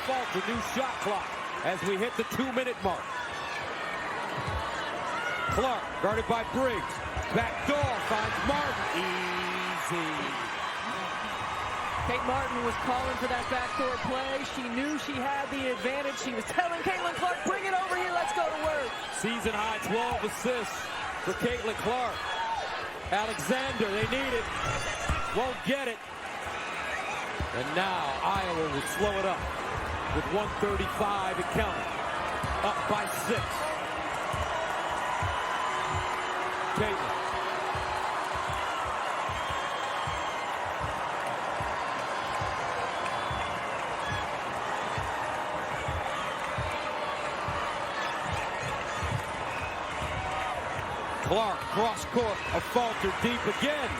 falter. New shot clock as we hit the 2-minute mark. Clark guarded by Briggs. Back door finds Martin. Easy. Kate Martin was calling for that backdoor play. She knew she had the advantage. She was telling Caitlin Clark, bring it over here, let's go to work. Season high 12 assists for Caitlin Clark. Alexander, they need it. Won't get it. And now Iowa will slow it up with 1:35 to count. Up by 6. Caitlin. Clark, cross court, a falter deep again.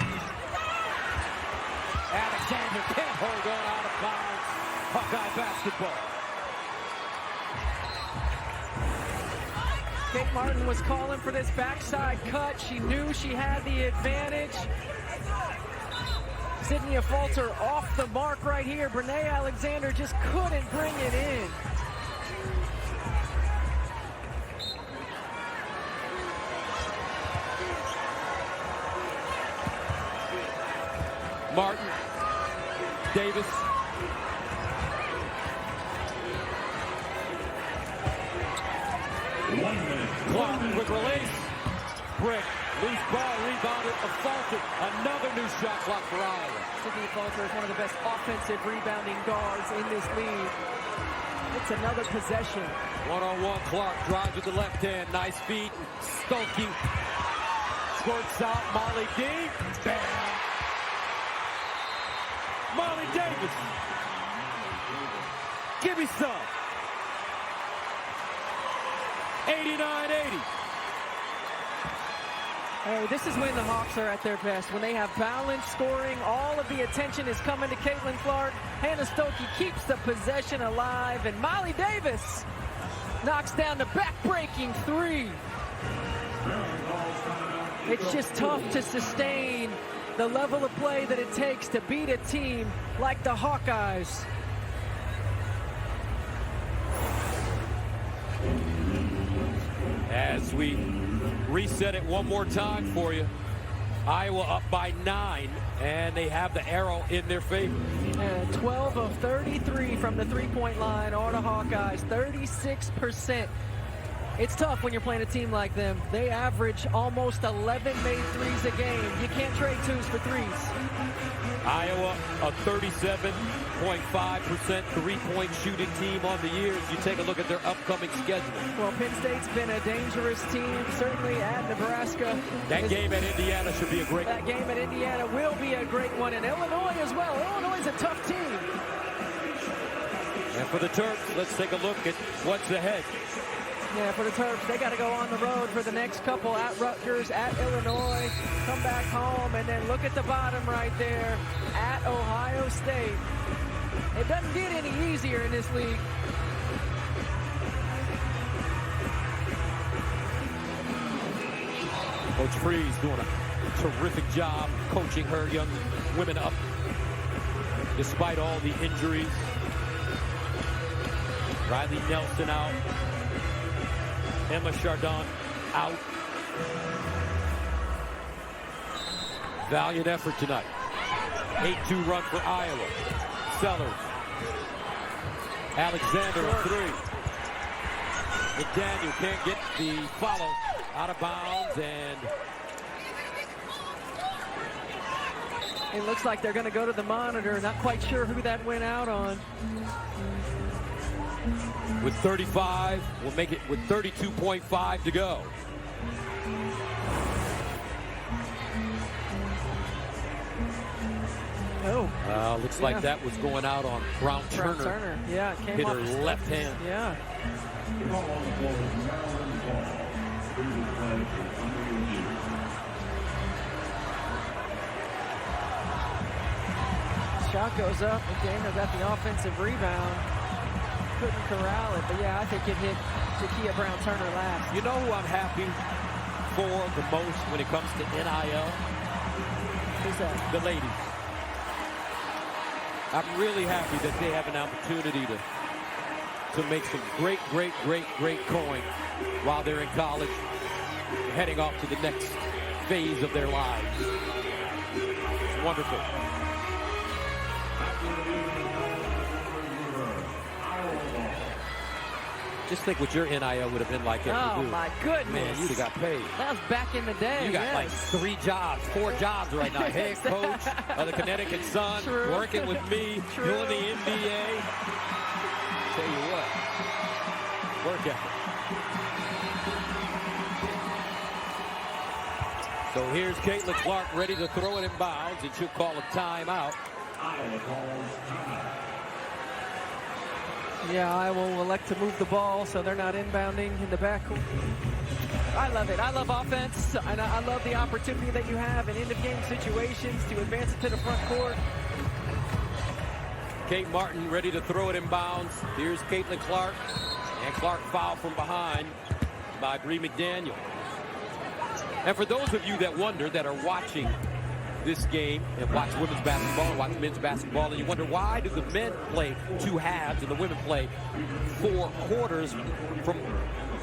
Alexander can't hold on, out of bounds. Hawkeye basketball. Kate Martin was calling for this backside cut. She knew she had the advantage. Sydney Falter off the mark right here. Brene Alexander just couldn't bring it in. Martin, Davis. Clark, quick release. Brick, loose ball, rebounded, assaulted. Another new shot clock for Iowa. Sydney Falter is one of the best offensive rebounding guards in this league. It's another possession. One-on-one, Clark drives with the left hand. Nice feed. Stokey squirts out. Molly D. Bam. Molly Davis. Give me some. 89-80. Hey, this is when the Hawks are at their best. When they have balanced scoring, all of the attention is coming to Caitlin Clark. Hannah Stokey keeps the possession alive, and Molly Davis knocks down the back-breaking 3. It's just tough to sustain the level of play that it takes to beat a team like the Hawkeyes. As we reset it one more time for you, Iowa up by 9, and they have the arrow in their favor. 12 of 33 from the three-point line are the Hawkeyes, 36%. It's tough when you're playing a team like them. They average almost 11 made threes a game. You can't trade 2s for 3s. Iowa, a 37.5% three-point shooting team on the year as you take a look at their upcoming schedule. Well, Penn State's been a dangerous team, certainly at Nebraska. That game at Indiana should be a great one. That game at Indiana will be a great one, and Illinois as well. Illinois is a tough team. And for the Terps, let's take a look at what's ahead. Yeah, for the Terps, they got to go on the road for the next couple at Rutgers, at Illinois, come back home, and then look at the bottom right there at Ohio State. It doesn't get any easier in this league. Coach Freeze doing a terrific job coaching her young women up despite all the injuries. Riley Nelson out. Emma Chardon out. Valiant effort tonight. 8-2 run for Iowa. Sellers. Alexander a 3. McDaniel can't get the follow. Out of bounds, and it looks like they're going to go to the monitor. Not quite sure who that went out on. With 35, we'll make it with 32.5 to go. Oh. Looks like that was going out on Brown Turner. Yeah, it came hit off her left hand. Yeah. Shot goes up. McDaniel got the offensive rebound. Couldn't corral it, but yeah, I think it hit Takia Brown Turner last. You know who I'm happy for the most when it comes to NIL? Who's that? The ladies. I'm really happy that they have an opportunity to to make some great coin while they're in college, heading off to the next phase of their lives. It's wonderful. Just think what your NIL would have been like. Oh, my goodness. Man, you'd have got paid. That was back in the day. You got like 3 jobs, 4 jobs right now. Head coach of the Connecticut Sun, working with me, doing the NBA. Tell you what, work ethic. So here's Caitlin Clark ready to throw it in bounds, and she'll call a timeout. Yeah, I will elect to move the ball so they're not inbounding in the backcourt. I love it. I love offense, and I love the opportunity that you have in end-of-game situations to advance it to the front court. Kate Martin ready to throw it in bounds. Here's Caitlin Clark, and Clark fouled from behind by Bree McDaniel. And for those of you that wonder, that are watching this game and watch women's basketball, watch men's basketball, and you wonder, why do the men play 2 halves and the women play 4 quarters? From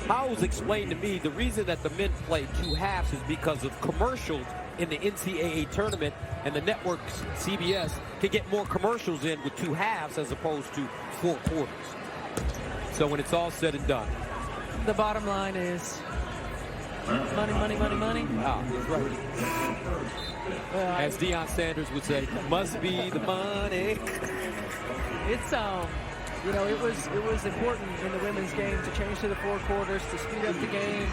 how it was explained to me, the reason that the men play 2 halves is because of commercials in the NCAA tournament, and the network CBS can get more commercials in with 2 halves as opposed to 4 quarters. So when it's all said and done, the bottom line is money, money, money, money. Ah, that's right. As Deion Sanders would say, must be the money. It's you know, it was important in the women's game to change to the 4 quarters, to speed up the game,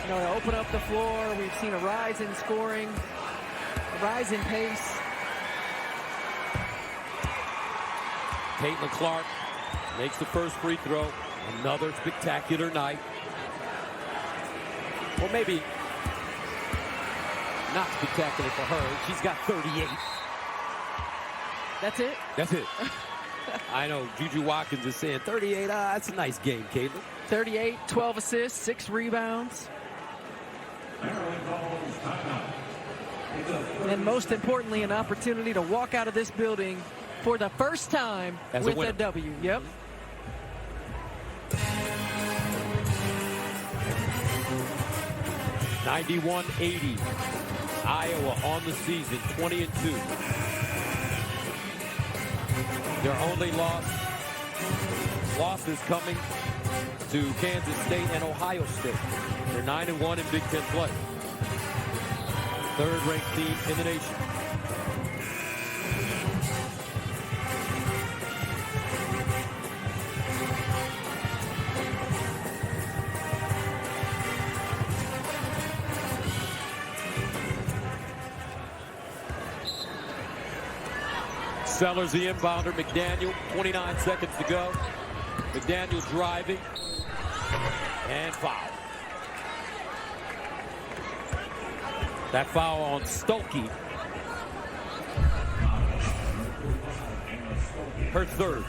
you know, to open up the floor. We've seen a rise in scoring, a rise in pace. Caitlin Clark makes the first free throw. Another spectacular night. Well, maybe not spectacular for her. She's got 38. That's it? That's it. I know Juju Watkins is saying 38. That's a nice game, Caitlin. 38, 12 assists, 6 rebounds. And most importantly, an opportunity to walk out of this building for the first time as with a W. Yep. (91-80). Iowa on the season, 20-2. Their only losses coming to Kansas State and Ohio State. They're 9-1 in Big Ten play. 3rd-ranked team in the nation. Sellers the inbounder. McDaniel, 29 seconds to go. McDaniel driving and foul. That foul on Stolke. Her 3rd.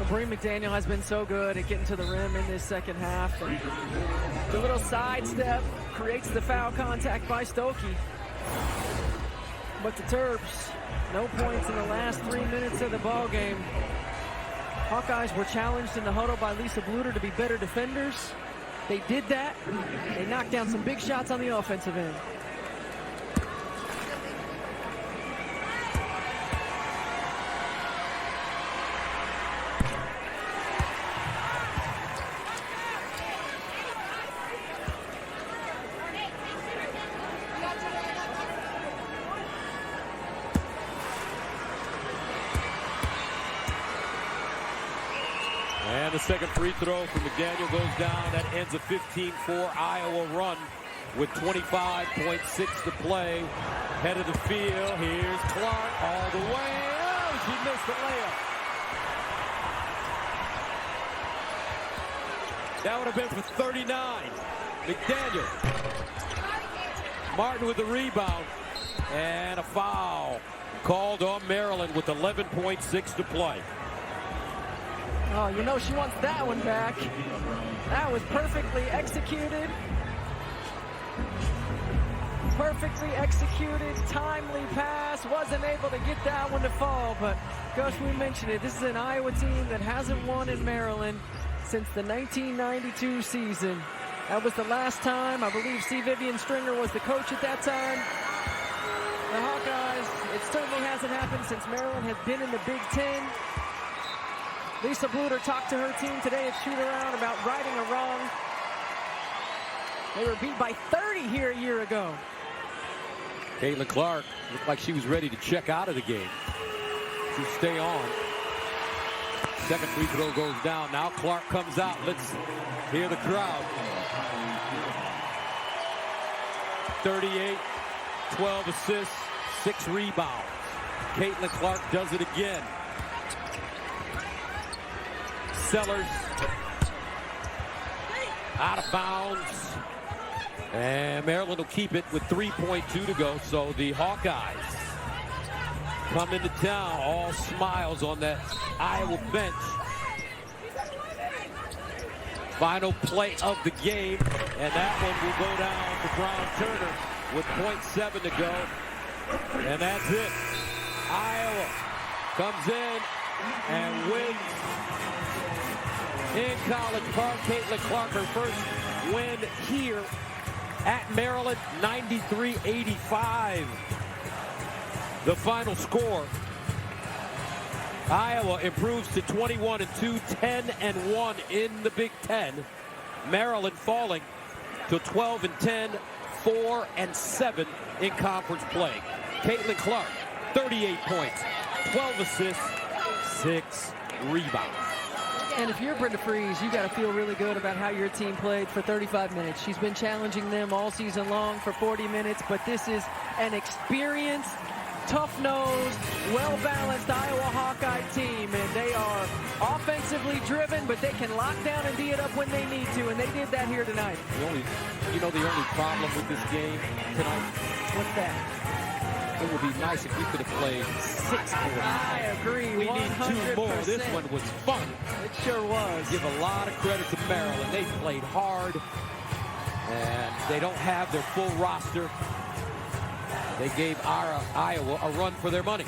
Bree McDaniel has been so good at getting to the rim in this second half. And the little sidestep creates the foul contact by Stolke. But the Terps, no points in the last 3 minutes of the ball game. Hawkeyes were challenged in the huddle by Lisa Bluter to be better defenders. They did that. They knocked down some big shots on the offensive end. And the second free throw from McDaniel goes down. That ends a 15-4 Iowa run with 25.6 to play. Head of the field. Here's Clark all the way. Oh, she missed the layup. That would have been for 39. McDaniel. Martin with the rebound. And a foul called on Maryland with 11.6 to play. Oh, you know she wants that one back. That was perfectly executed. Perfectly executed, timely pass. just wasn't able to get that one to fall. But, Coach, we mentioned it. This is an Iowa team that hasn't won in Maryland since the 1992 season. That was the last time. I believe C. Vivian Stringer was the coach at that time. The Hawkeyes, it certainly hasn't happened since Maryland has been in the Big Ten. Lisa Bluter talked to her team today at shoot-around about righting a wrong. They were beat by 30 here a year ago. Caitlin Clark looked like she was ready to check out of the game. To stay on. Second free throw goes down. Now Clark comes out. Let's hear the crowd. 38, 12 assists, 6 rebounds. Caitlin Clark does it again. Sellers out of bounds. And Maryland will keep it with 3.2 to go. So the Hawkeyes come into town, all smiles on that Iowa bench. Final play of the game, and that one will go down to Brown Turner with 0.7 to go. And that's it. Iowa comes in and wins in College Park. Caitlin Clark, her first win here at Maryland, 93-85. The final score. Iowa improves to 21-2, 10-1 in the Big Ten. Maryland falling to 12-10, 4-7 in conference play. Caitlin Clark, 38 points, 12 assists, 6 rebounds. And if you're Brenda Freeze, you got to feel really good about how your team played for 35 minutes. She's been challenging them all season long for 40 minutes, but this is an experienced, tough-nosed, well-balanced Iowa Hawkeye team, and they are offensively driven, but they can lock down and D it up when they need to, and they did that here tonight. The only problem with this game tonight? What's that? It would be nice if we could have played 6 quarters. I agree. We 100%. need 2 more. This one was fun. It sure was. Give a lot of credit to Maryland. They played hard, and they don't have their full roster. They gave Iowa a run for their money.